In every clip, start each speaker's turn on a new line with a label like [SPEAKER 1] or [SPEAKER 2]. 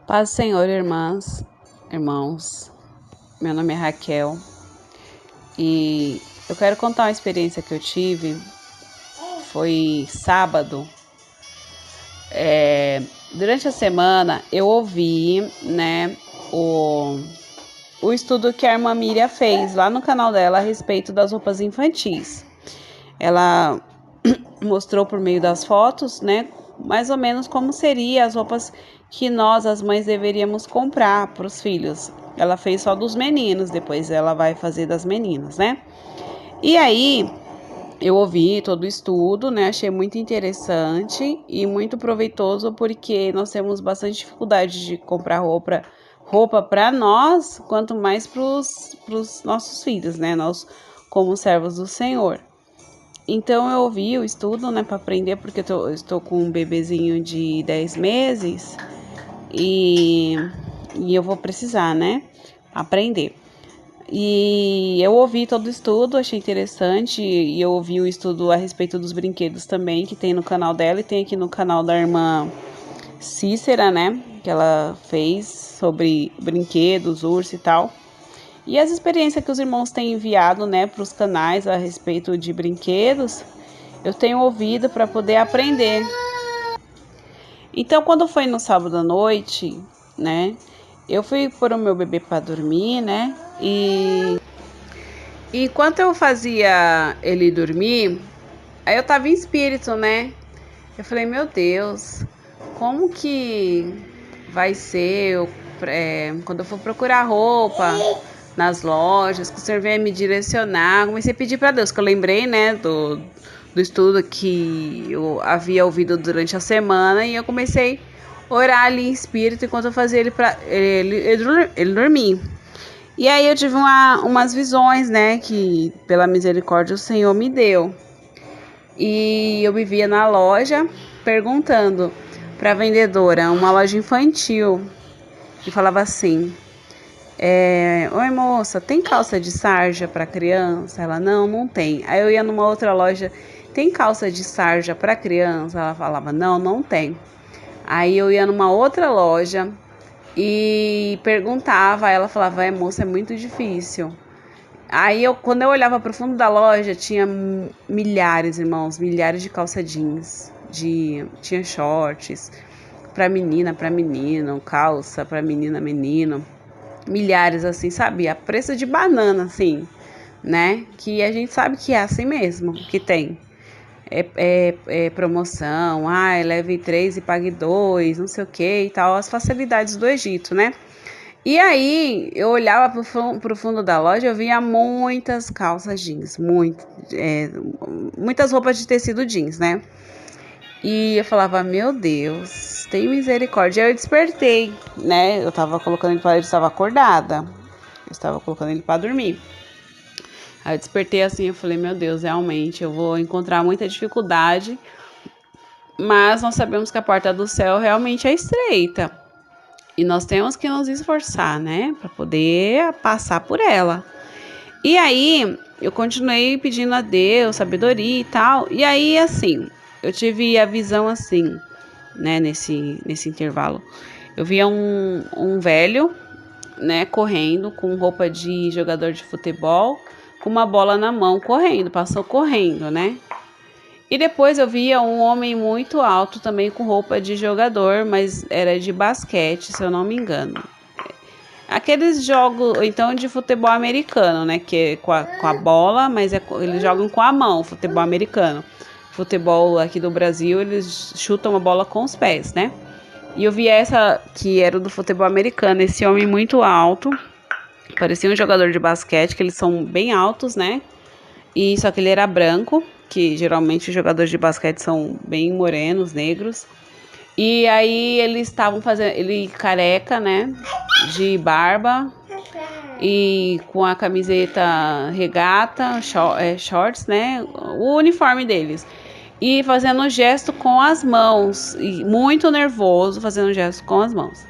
[SPEAKER 1] Paz do Senhor, irmãs, irmãos. Meu nome é Raquel e eu quero contar uma experiência que eu tive. Foi sábado. Durante a semana eu ouvi, o estudo que a irmã Miriam fez lá no canal dela a respeito das roupas infantis. Ela mostrou por meio das fotos, mais ou menos como seriam as roupas que nós, as mães, deveríamos comprar para os filhos. Ela fez só dos meninos, depois ela vai fazer das meninas, né? E aí, eu ouvi todo o estudo, achei muito interessante e muito proveitoso, porque nós temos bastante dificuldade de comprar roupa para nós, quanto mais para os nossos filhos, nós como servos do Senhor. Então eu ouvi o estudo, para aprender, porque eu estou com um bebezinho de 10 meses e eu vou precisar, aprender. E eu ouvi todo o estudo, achei interessante, e eu ouvi o estudo a respeito dos brinquedos também, que tem no canal dela e tem aqui no canal da irmã Cícera, que ela fez sobre brinquedos, urso e tal. E as experiências que os irmãos têm enviado, para os canais a respeito de brinquedos, eu tenho ouvido para poder aprender. Então, quando foi no sábado à noite, eu fui pôr o meu bebê para dormir, e enquanto eu fazia ele dormir, aí eu tava em espírito, Eu falei, meu Deus, como que vai ser quando eu for procurar roupa nas lojas, que o Senhor venha me direcionar. Comecei a pedir para Deus, que eu lembrei, do estudo que eu havia ouvido durante a semana, e eu comecei a orar ali em espírito enquanto eu fazia ele dormir. E aí eu tive umas visões, que pela misericórdia o Senhor me deu. E eu me via na loja perguntando para a vendedora, uma loja infantil, e falava assim: oi moça, tem calça de sarja para criança? Ela, não tem. Aí eu ia numa outra loja, tem calça de sarja para criança? Ela falava, não tem. Aí eu ia numa outra loja e perguntava, ela falava, moça, é muito difícil. Aí quando eu olhava para o fundo da loja, tinha milhares, irmãos, milhares de calça jeans, tinha shorts para menina, para menino, calça para menina, menino. Milhares, assim, sabe? A preço de banana, assim, Que a gente sabe que é assim mesmo, que tem. É promoção, leve 3 e pague 2, não sei o que e tal, as facilidades do Egito, E aí, eu olhava pro fundo da loja, eu via muitas calças jeans, muitas roupas de tecido jeans, E eu falava, meu Deus, tem misericórdia. Aí eu despertei, Eu tava colocando ele ele estava acordada. Eu estava colocando ele para dormir. Aí eu despertei assim, eu falei, meu Deus, realmente eu vou encontrar muita dificuldade. Mas nós sabemos que a porta do céu realmente é estreita. E nós temos que nos esforçar, para poder passar por ela. E aí, eu continuei pedindo a Deus sabedoria e tal. E aí, assim, eu tive a visão assim, nesse intervalo. Eu via um velho, correndo com roupa de jogador de futebol, com uma bola na mão, passou correndo, E depois eu via um homem muito alto também com roupa de jogador, mas era de basquete, se eu não me engano. Aqueles jogos, então, de futebol americano, que é com a bola, mas eles jogam com a mão, futebol americano. Futebol aqui do Brasil, eles chutam a bola com os pés, E eu vi essa que era do futebol americano, esse homem muito alto, parecia um jogador de basquete, que eles são bem altos, E só que ele era branco, que geralmente os jogadores de basquete são bem morenos, negros. E aí eles estavam fazendo, ele careca, de barba e com a camiseta regata, shorts, o uniforme deles. E fazendo um gesto com as mãos, e muito nervoso, fazendo um gesto com as mãos.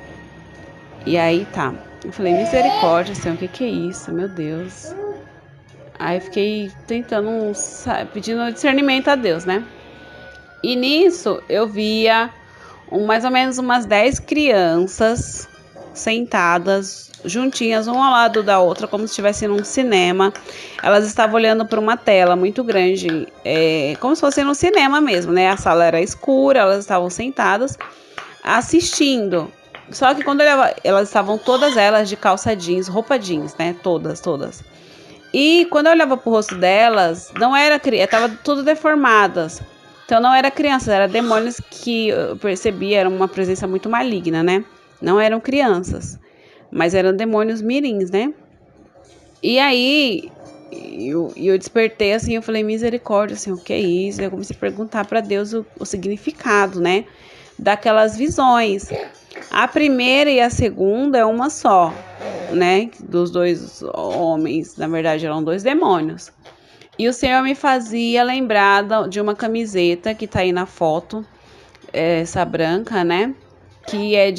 [SPEAKER 1] E aí tá, eu falei, misericórdia, Senhor, o que é isso, meu Deus. Aí fiquei tentando, pedindo discernimento a Deus, E nisso eu via mais ou menos umas 10 crianças sentadas juntinhas, uma ao lado da outra, como se estivessem num cinema. Elas estavam olhando para uma tela muito grande, como se fosse no cinema mesmo, né? A sala era escura, elas estavam sentadas assistindo. Só que quando elas estavam todas elas de calça jeans, roupa jeans, né? Todas. E quando eu olhava pro rosto delas, não era criança, tava tudo deformadas. Então não era crianças, eram demônios que eu percebia, era uma presença muito maligna, né? Não eram crianças, mas eram demônios mirins, né? E aí eu despertei assim, eu falei, misericórdia, assim, o que é isso? Eu comecei a perguntar para Deus o significado, né? Daquelas visões. A primeira e a segunda é uma só, né? Dos dois homens, na verdade eram dois demônios. E o Senhor me fazia lembrar de uma camiseta que tá aí na foto, essa branca, né? Que é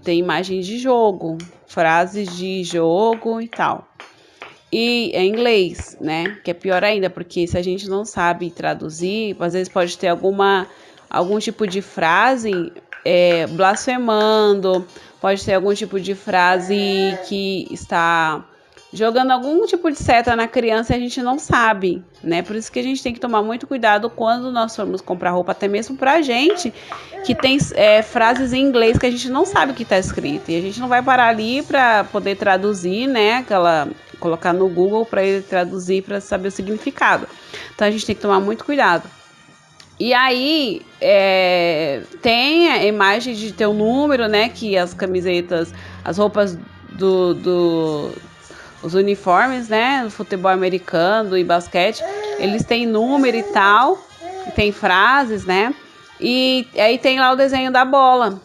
[SPEAKER 1] tem imagem de jogo, frases de jogo e tal. E é em inglês, né? Que é pior ainda, porque se a gente não sabe traduzir, às vezes pode ter algum tipo de frase blasfemando, pode ter algum tipo de frase que está jogando algum tipo de seta na criança e a gente não sabe, né? Por isso que a gente tem que tomar muito cuidado quando nós formos comprar roupa, até mesmo pra gente, que tem frases em inglês que a gente não sabe o que está escrito. E a gente não vai parar ali para poder traduzir, né? Colocar no Google para ele traduzir para saber o significado. Então a gente tem que tomar muito cuidado. E aí tem a imagem de ter um número, né? Que as camisetas, as roupas os uniformes, né? Do futebol americano e basquete, eles têm número e tal, tem frases, né? E aí tem lá o desenho da bola.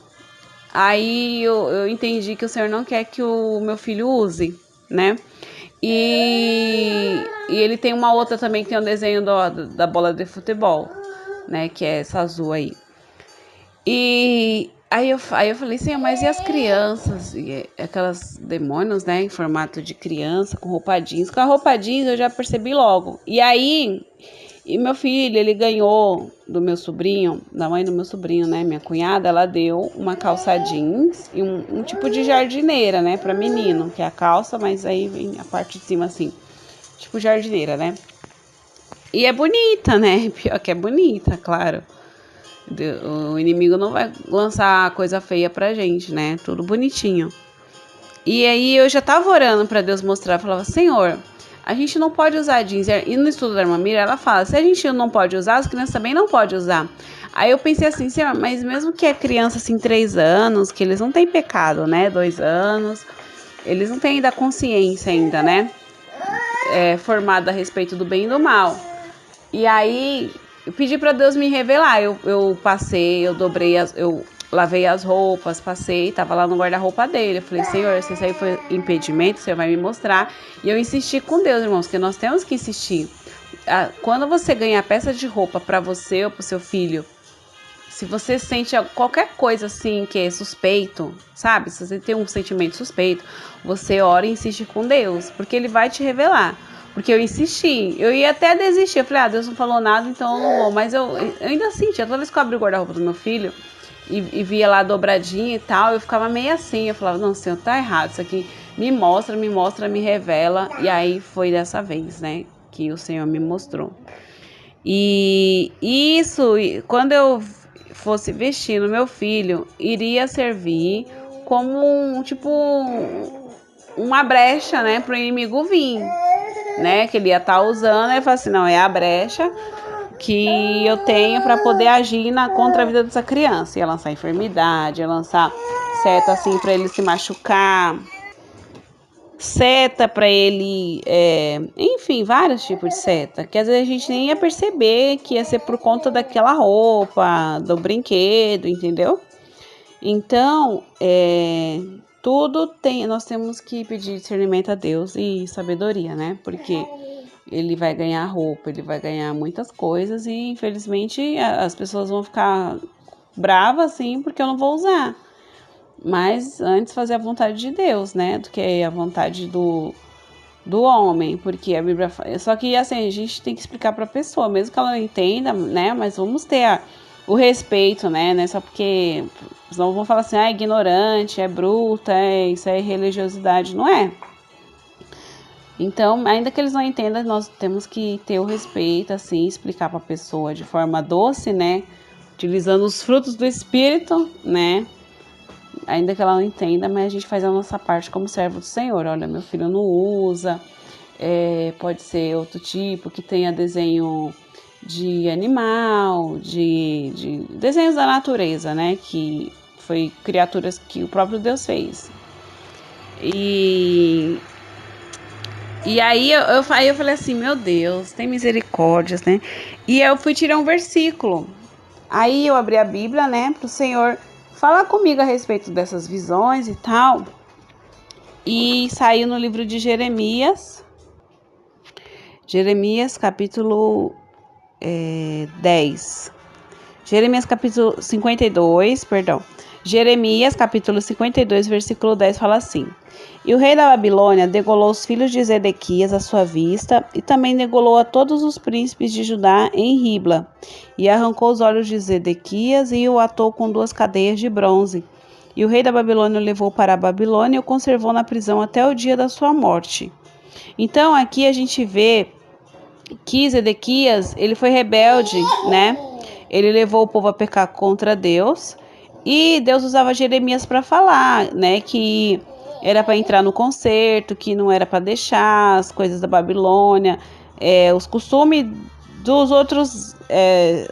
[SPEAKER 1] Aí eu entendi que o Senhor não quer que o meu filho use, né? E ele tem uma outra também que tem um desenho da bola de futebol, né? Que é essa azul aí. E aí eu falei, Senhor, mas e as crianças? E aquelas demônios, né? Em formato de criança, com roupa jeans. Com a roupa jeans eu já percebi logo. E aí, meu filho, ele ganhou do meu sobrinho, da mãe do meu sobrinho, né? Minha cunhada, ela deu uma calça jeans e um tipo de jardineira, né? Pra menino, que é a calça, mas aí vem a parte de cima assim, tipo jardineira, né? E é bonita, né? Pior que é bonita, claro. O inimigo não vai lançar coisa feia pra gente, né? Tudo bonitinho. E aí eu já tava orando pra Deus mostrar, falava, Senhor, a gente não pode usar jeans. E no estudo da irmã Mira, ela fala, se a gente não pode usar, as crianças também não podem usar. Aí eu pensei assim, Senhor, mas mesmo que é criança assim, 3 anos, que eles não têm pecado, né? 2 anos, eles não têm ainda consciência ainda, né? Formada a respeito do bem e do mal. E aí eu pedi para Deus me revelar. Eu passei, eu lavei as roupas, passei, tava lá no guarda-roupa dele. Eu falei, Senhor, se isso aí foi impedimento, o Senhor vai me mostrar. E eu insisti com Deus, irmãos, que nós temos que insistir. Quando você ganha peça de roupa para você ou pro seu filho, se você sente qualquer coisa assim que é suspeito, sabe? Se você tem um sentimento suspeito, você ora e insiste com Deus, porque Ele vai te revelar. Porque eu insisti, eu ia até desistir. Eu falei, Deus não falou nada, então eu não vou. Mas eu ainda sentia, toda vez que eu abri o guarda-roupa do meu filho e via lá dobradinha e tal, eu ficava meio assim. Eu falava, não, Senhor, tá errado isso aqui. Me mostra, me revela. E aí foi dessa vez, né, que o Senhor me mostrou. E isso, quando eu fosse vestir no meu filho, iria servir como uma brecha, né, para o inimigo vir, né, que ele ia estar usando. Ele falou assim, não, é a brecha que eu tenho para poder agir contra a vida dessa criança. Ia lançar enfermidade, ia lançar seta assim para ele se machucar, seta para ele, enfim, vários tipos de seta, que às vezes a gente nem ia perceber que ia ser por conta daquela roupa, do brinquedo, entendeu? Então, nós temos que pedir discernimento a Deus e sabedoria, né? Porque ele vai ganhar roupa, ele vai ganhar muitas coisas e infelizmente as pessoas vão ficar bravas assim porque eu não vou usar. Mas antes fazer a vontade de Deus, né? Do que a vontade do homem, porque a Bíblia fala. Só que assim, a gente tem que explicar para a pessoa, mesmo que ela não entenda, né? Mas vamos ter o respeito, né? Só porque senão vão falar assim, é ignorante, é bruta, isso é religiosidade. Não é. Então, ainda que eles não entendam, nós temos que ter o respeito, assim, explicar para a pessoa de forma doce, né? Utilizando os frutos do Espírito, né? Ainda que ela não entenda, mas a gente faz a nossa parte como servo do Senhor. Olha, meu filho não usa, pode ser outro tipo, que tenha desenho de animal, de desenhos da natureza, né? Que foi criaturas que o próprio Deus fez. E aí eu falei assim, meu Deus, tem misericórdias, né? E eu fui tirar um versículo. Aí eu abri a Bíblia, né, para o Senhor falar comigo a respeito dessas visões e tal. E saiu no livro de Jeremias. Jeremias capítulo 10. Jeremias capítulo 52, perdão. Jeremias capítulo 52, versículo 10 fala assim: E o rei da Babilônia degolou os filhos de Zedequias à sua vista, e também degolou a todos os príncipes de Judá em Ribla, e arrancou os olhos de Zedequias e o atou com 2 cadeias de bronze. E o rei da Babilônia o levou para a Babilônia e o conservou na prisão até o dia da sua morte. Então aqui a gente vê que Zedequias, ele foi rebelde, né? Ele levou o povo a pecar contra Deus, e Deus usava Jeremias para falar, né, que era para entrar no concerto, que não era para deixar as coisas da Babilônia, os costumes dos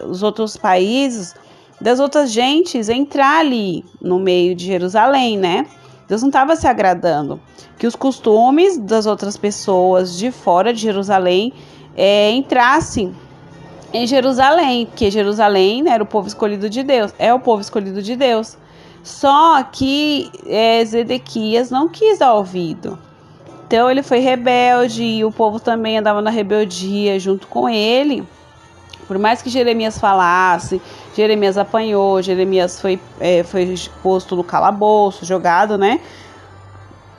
[SPEAKER 1] os outros países, das outras gentes entrar ali no meio de Jerusalém, né? Deus não estava se agradando que os costumes das outras pessoas de fora de Jerusalém entrassem em Jerusalém, porque Jerusalém, né, era o povo escolhido de Deus, é o povo escolhido de Deus. Só que Zedequias não quis dar ouvido. Então ele foi rebelde e o povo também andava na rebeldia junto com ele. Por mais que Jeremias falasse, Jeremias apanhou, Jeremias foi posto no calabouço, jogado, né?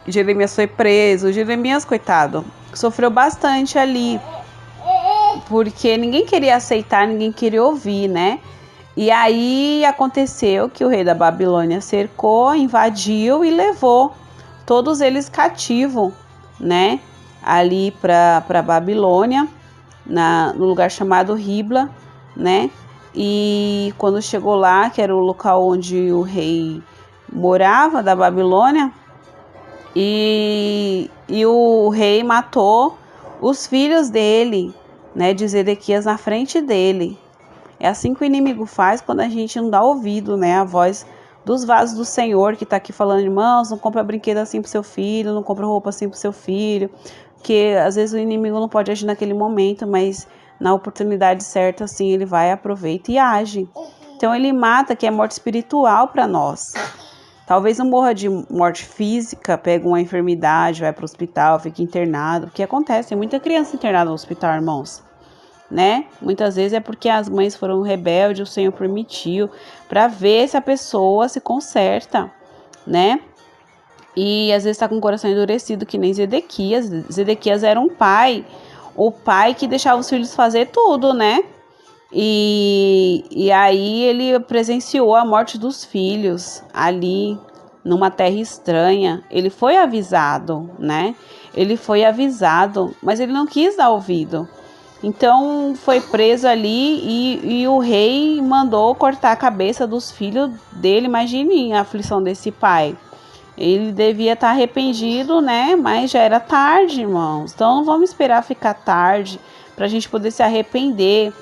[SPEAKER 1] Jeremias foi preso, Jeremias, coitado, sofreu bastante ali, porque ninguém queria aceitar, ninguém queria ouvir, né? E aí aconteceu que o rei da Babilônia cercou, invadiu e levou todos eles cativos, né? Ali para Babilônia, no lugar chamado Ribla, né? E quando chegou lá, que era o local onde o rei morava, da Babilônia, e o rei matou os filhos dele, né, de Zedequias na frente dele. É assim que o inimigo faz quando a gente não dá ouvido, né, a voz dos vasos do Senhor, que está aqui falando, irmãos, não compra brinquedo assim pro seu filho, não compra roupa assim pro seu filho, porque às vezes o inimigo não pode agir naquele momento, mas na oportunidade certa, assim, ele vai, aproveita e age. Então ele mata, que é morte espiritual para nós. Talvez não morra de morte física, pega uma enfermidade, vai para o hospital, fica internado, porque acontece, tem muita criança internada no hospital, irmãos, né? Muitas vezes é porque as mães foram rebeldes, o Senhor permitiu, para ver se a pessoa se conserta, né? E às vezes está com o coração endurecido, que nem Zedequias. Zedequias era um pai, o pai que deixava os filhos fazer tudo, né? E aí ele presenciou a morte dos filhos ali numa terra estranha. Ele foi avisado, né? Ele foi avisado, mas ele não quis dar ouvido. Então foi preso ali e o rei mandou cortar a cabeça dos filhos dele. Imagine a aflição desse pai. Ele devia estar arrependido, né? Mas já era tarde, irmãos. Então não vamos esperar ficar tarde para a gente poder se arrepender.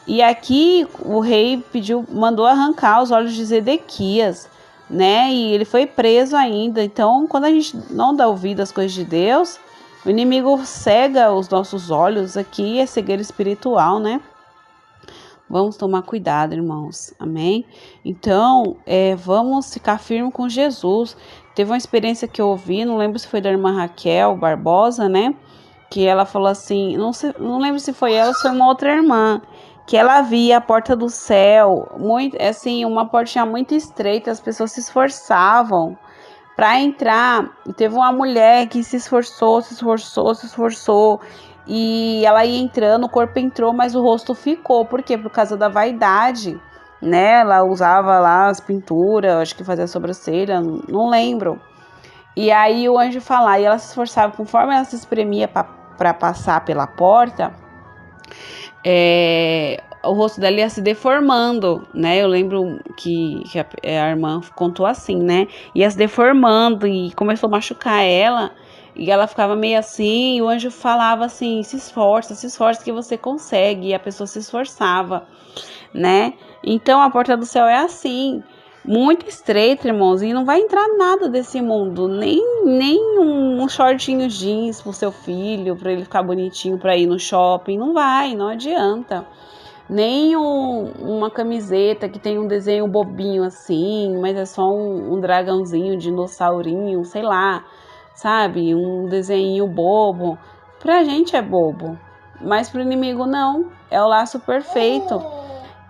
[SPEAKER 1] E aqui o rei mandou arrancar os olhos de Zedequias, né? E ele foi preso ainda. Então, quando a gente não dá ouvido às coisas de Deus, o inimigo cega os nossos olhos. Aqui é cegueira espiritual, né? Vamos tomar cuidado, irmãos. Amém? Então, vamos ficar firme com Jesus. Teve uma experiência que eu ouvi, não lembro se foi da irmã Raquel Barbosa, né? Que ela falou assim, não lembro se foi ela ou se foi uma outra irmã, que ela via a porta do céu, muito, assim, uma portinha muito estreita, as pessoas se esforçavam para entrar. E teve uma mulher que se esforçou, e ela ia entrando, o corpo entrou, mas o rosto ficou. Por quê? Por causa da vaidade, né? Ela usava lá as pinturas, acho que fazia sobrancelha, não lembro. E aí o anjo falava, e ela se esforçava, conforme ela se espremia para passar pela porta, o rosto dela ia se deformando, né? Eu lembro que a irmã contou assim, né? Ia se deformando e começou a machucar ela. E ela ficava meio assim, e o anjo falava assim, se esforça que você consegue. E a pessoa se esforçava, né? Então a porta do céu é assim, muito estreita, irmãos, e não vai entrar nada desse mundo, nem um shortinho jeans pro seu filho, para ele ficar bonitinho para ir no shopping, não adianta. Nem uma camiseta que tem um desenho bobinho assim, mas é só um dragãozinho, dinossaurinho, sei lá, sabe? Um desenho bobo. Pra gente é bobo, mas pro inimigo não. É o laço perfeito.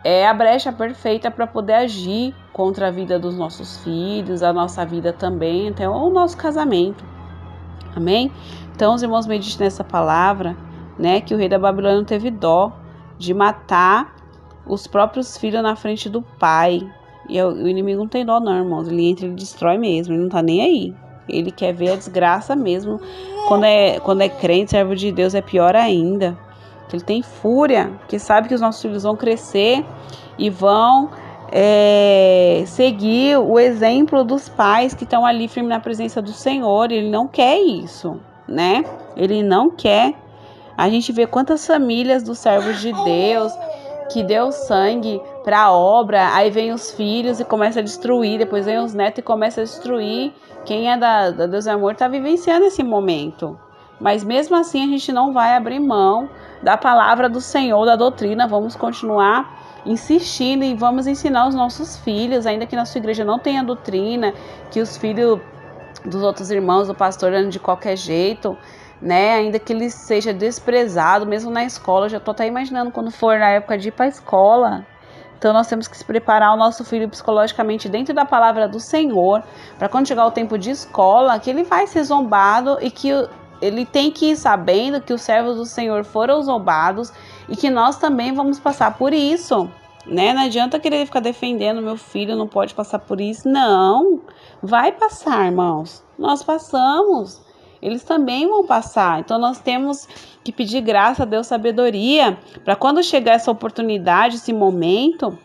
[SPEAKER 1] É a brecha perfeita para poder agir contra a vida dos nossos filhos, a nossa vida também, até o nosso casamento. Amém? Então, os irmãos, meditem nessa palavra, né? Que o rei da Babilônia teve dó de matar os próprios filhos na frente do pai. E o inimigo não tem dó, não, irmãos. Ele entra, ele destrói mesmo, ele não tá nem aí. Ele quer ver a desgraça mesmo. Quando é crente, servo de Deus, é pior ainda. Ele tem fúria, porque sabe que os nossos filhos vão crescer e vão seguir o exemplo dos pais que estão ali firmes na presença do Senhor. Ele não quer isso, né? Ele não quer. A gente vê quantas famílias dos servos de Deus que deu sangue para a obra, aí vem os filhos e começa a destruir, depois vem os netos e começa a destruir. Quem é da Deus e Amor está vivenciando esse momento. Mas mesmo assim a gente não vai abrir mão da palavra do Senhor, da doutrina, vamos continuar insistindo e vamos ensinar os nossos filhos, ainda que na sua igreja não tenha doutrina, que os filhos dos outros irmãos do pastor andam de qualquer jeito, né? Ainda que ele seja desprezado, mesmo na escola. Eu já tô até imaginando quando for na época de ir para a escola. Então nós temos que se preparar o nosso filho psicologicamente dentro da palavra do Senhor, para quando chegar o tempo de escola, que ele vai ser zombado e que ele tem que ir sabendo que os servos do Senhor foram zombados e que nós também vamos passar por isso, né? Não adianta querer ficar defendendo meu filho, não pode passar por isso. Não, vai passar, irmãos. Nós passamos. Eles também vão passar. Então nós temos que pedir graça a Deus, sabedoria, para quando chegar essa oportunidade, esse momento,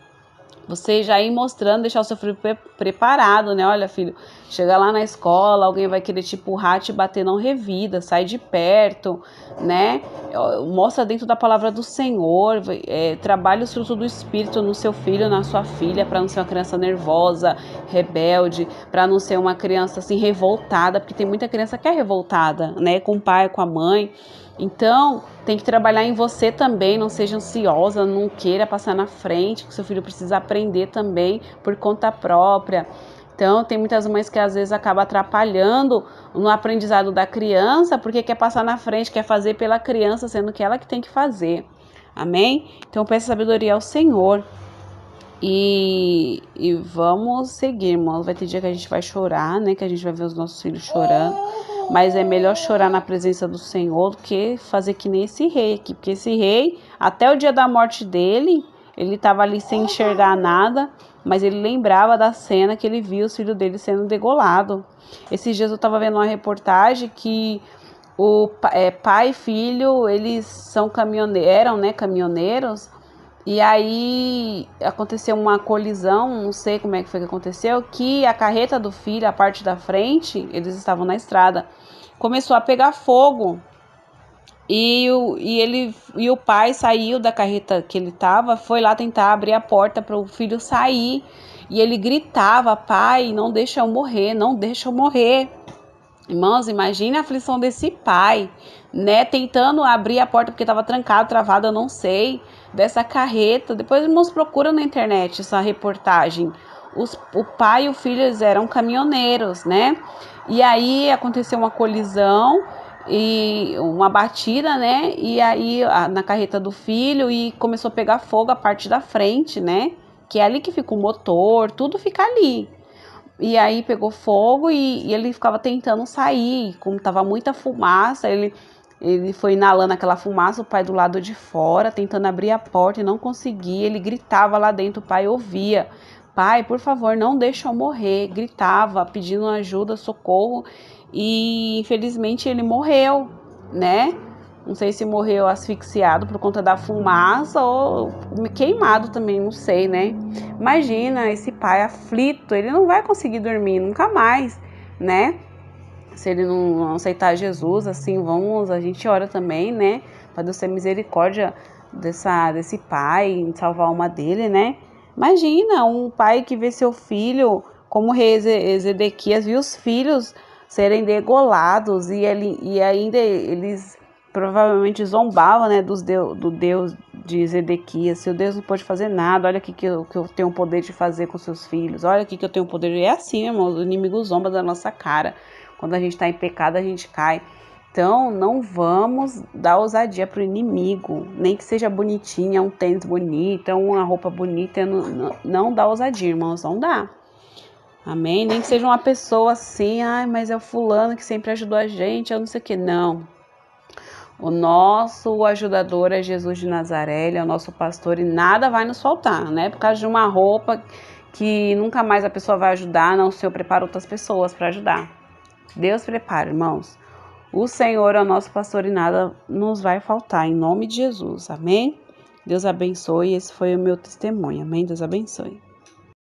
[SPEAKER 1] você já ir mostrando, deixar o seu filho preparado, né? Olha, filho, chega lá na escola, alguém vai querer te empurrar, te bater, não revida, sai de perto, né? Mostra dentro da palavra do Senhor, trabalhe os frutos do Espírito no seu filho, na sua filha, para não ser uma criança nervosa, rebelde, para não ser uma criança assim revoltada, porque tem muita criança que é revoltada, né? Com o pai, com a mãe. Então, tem que trabalhar em você também, não seja ansiosa, não queira passar na frente, que seu filho precisa aprender também por conta própria. Então, tem muitas mães que às vezes acabam atrapalhando no aprendizado da criança, porque quer passar na frente, quer fazer pela criança, sendo que ela que tem que fazer. Amém? Então, peça sabedoria ao Senhor. E vamos seguir, irmãos. Vai ter dia que a gente vai chorar, né? Que a gente vai ver os nossos filhos chorando. Mas é melhor chorar na presença do Senhor do que fazer que nem esse rei aqui. Porque esse rei, até o dia da morte dele, ele estava ali sem enxergar nada, mas ele lembrava da cena que ele viu os filhos dele sendo degolados. Esses dias eu estava vendo uma reportagem que o pai e filho, eles são eram, né, caminhoneiros. E aí aconteceu uma colisão, não sei como é que foi que aconteceu, que a carreta do filho, a parte da frente, eles estavam na estrada, começou a pegar fogo. E o pai saiu da carreta que ele estava, foi lá tentar abrir a porta para o filho sair. E ele gritava: pai, não deixa eu morrer, não deixa eu morrer. Irmãos, imagine a aflição desse pai, né? Tentando abrir a porta porque estava trancado, travado, eu não sei, dessa carreta. Depois, irmãos, procuram na internet essa reportagem. O pai e o filho, eles eram caminhoneiros, né? E aí aconteceu uma colisão e uma batida, né? E aí na carreta do filho e começou a pegar fogo a parte da frente, né? Que é ali que fica o motor, tudo fica ali. E aí pegou fogo e ele ficava tentando sair, como tava muita fumaça, ele Ele foi inalando aquela fumaça, o pai do lado de fora, tentando abrir a porta e não conseguia. Ele gritava lá dentro, o pai ouvia. Pai, por favor, não deixa eu morrer. Gritava, pedindo ajuda, socorro. E infelizmente ele morreu, né? Não sei se morreu asfixiado por conta da fumaça ou queimado também, não sei, né? Imagina esse pai aflito, ele não vai conseguir dormir nunca mais, né? Se ele não aceitar Jesus, assim, a gente ora também, né? Para Deus ter misericórdia desse pai, salvar a alma dele, né? Imagina um pai que vê seu filho, como o rei Ezequias, viu os filhos serem degolados e ainda eles provavelmente zombavam, né, do Deus de Zedequias. Seu Deus não pode fazer nada, olha aqui que eu tenho o poder de fazer com seus filhos, olha aqui que eu tenho o poder. É assim, irmão, o inimigo zomba da nossa cara. Quando a gente está em pecado, a gente cai. Então, não vamos dar ousadia para o inimigo, nem que seja bonitinha, um tênis bonito, uma roupa bonita, não dá ousadia, irmãos, não dá. Amém? Nem que seja uma pessoa assim, ai, mas é o fulano que sempre ajudou a gente, eu não sei o que, não. O nosso ajudador é Jesus de Nazaré, ele é o nosso pastor e nada vai nos faltar, né? Por causa de uma roupa que nunca mais a pessoa vai ajudar, não, o Senhor prepara outras pessoas para ajudar. Deus prepara, irmãos. O Senhor é o nosso pastor e nada nos vai faltar, em nome de Jesus, amém? Deus abençoe, esse foi o meu testemunho, amém? Deus abençoe.